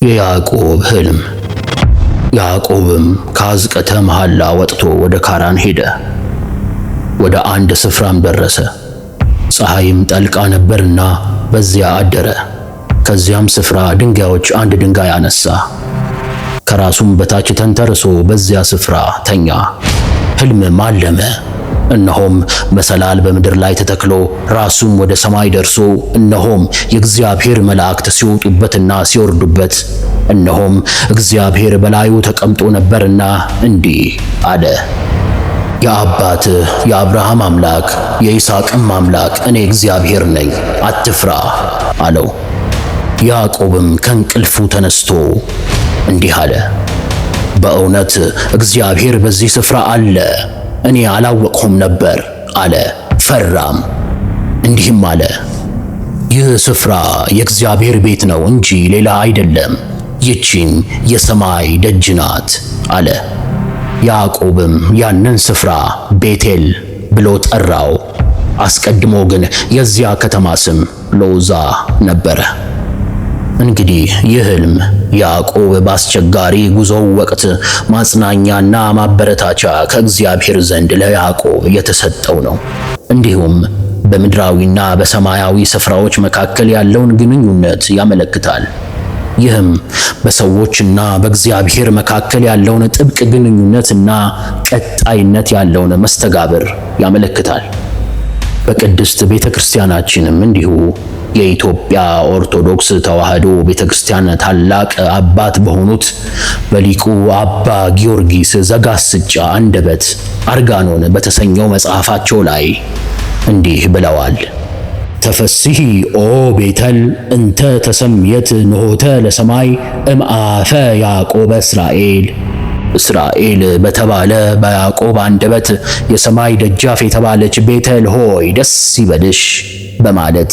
የያዕቆብ ሕልም። ያዕቆብም ከአዝቀተ መሐላ ወጥቶ ወደ ካራን ሄደ። ወደ አንድ ስፍራም ደረሰ። ፀሐይም ጠልቃ ነበርና በዚያ አደረ። ከዚያም ስፍራ ድንጋዮች አንድ ድንጋይ አነሳ፣ ከራሱም በታች ተንተርሶ በዚያ ስፍራ ተኛ። ሕልምም አለመ። እነሆም መሰላል በምድር ላይ ተተክሎ ራሱም ወደ ሰማይ ደርሶ እነሆም የእግዚአብሔር መላእክት ሲወጡበትና ሲወርዱበት፣ እነሆም እግዚአብሔር በላዩ ተቀምጦ ነበርና እንዲህ አለ። የአባትህ የአብርሃም አምላክ የይስሐቅም አምላክ እኔ እግዚአብሔር ነኝ፣ አትፍራ አለው። ያዕቆብም ከእንቅልፉ ተነስቶ እንዲህ አለ፣ በእውነት እግዚአብሔር በዚህ ስፍራ አለ፣ እኔ አላወቅሁም ነበር አለ። ፈራም፣ እንዲህም አለ፣ ይህ ስፍራ የእግዚአብሔር ቤት ነው እንጂ ሌላ አይደለም፣ ይህችም የሰማይ ደጅ ናት አለ። ያዕቆብም ያንን ስፍራ ቤቴል ብሎ ጠራው። አስቀድሞ ግን የዚያ ከተማ ስም ሎዛ ነበረ። እንግዲህ ይህ ሕልም ያዕቆብ በአስቸጋሪ ጉዞው ወቅት ማጽናኛና ማበረታቻ ከእግዚአብሔር ዘንድ ለያዕቆብ የተሰጠው ነው። እንዲሁም በምድራዊና በሰማያዊ ስፍራዎች መካከል ያለውን ግንኙነት ያመለክታል። ይህም በሰዎችና በእግዚአብሔር መካከል ያለውን ጥብቅ ግንኙነትና ቀጣይነት ያለውን መስተጋብር ያመለክታል። በቅድስት ቤተክርስቲያናችንም እንዲሁ የኢትዮጵያ ኦርቶዶክስ ተዋሕዶ ቤተክርስቲያን ታላቅ አባት በሆኑት በሊቁ አባ ጊዮርጊስ ዘጋስጫ አንደበት አርጋኖን በተሰኘው መጽሐፋቸው ላይ እንዲህ ብለዋል። ተፈስሒ ኦ ቤተል እንተ ተሰምየት ንሆተ ለሰማይ እምአፈ ያዕቆበ እስራኤል። እስራኤል በተባለ በያዕቆብ አንደበት የሰማይ ደጃፍ የተባለች ቤተል ሆይ ደስ ይበልሽ በማለት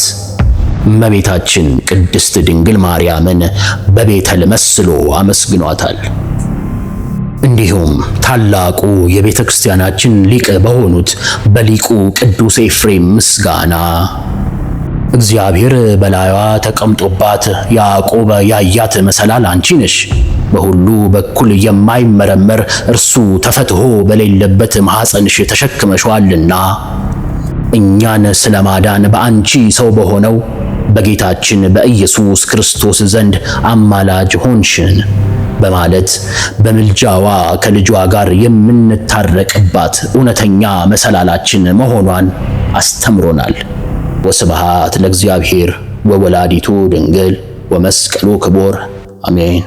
እመቤታችን ቅድስት ድንግል ማርያምን በቤተል መስሎ አመስግኗታል። እንዲሁም ታላቁ የቤተ ክርስቲያናችን ሊቅ በሆኑት በሊቁ ቅዱስ ኤፍሬም ምስጋና እግዚአብሔር በላዩዋ ተቀምጦባት ያዕቆብ ያያት መሰላል አንቺ ነሽ፣ በሁሉ በኩል የማይመረመር እርሱ ተፈትሖ በሌለበት ማኅፀንሽ ተሸክመሽዋልና እኛን ስለማዳን በአንቺ ሰው በሆነው በጌታችን በኢየሱስ ክርስቶስ ዘንድ አማላጅ ሆንሽን በማለት በምልጃዋ ከልጇ ጋር የምንታረቅባት እውነተኛ መሰላላችን መሆኗን አስተምሮናል። ወስብሐት ለእግዚአብሔር ወወላዲቱ ድንግል ወመስቀሉ ክቡር አሜን።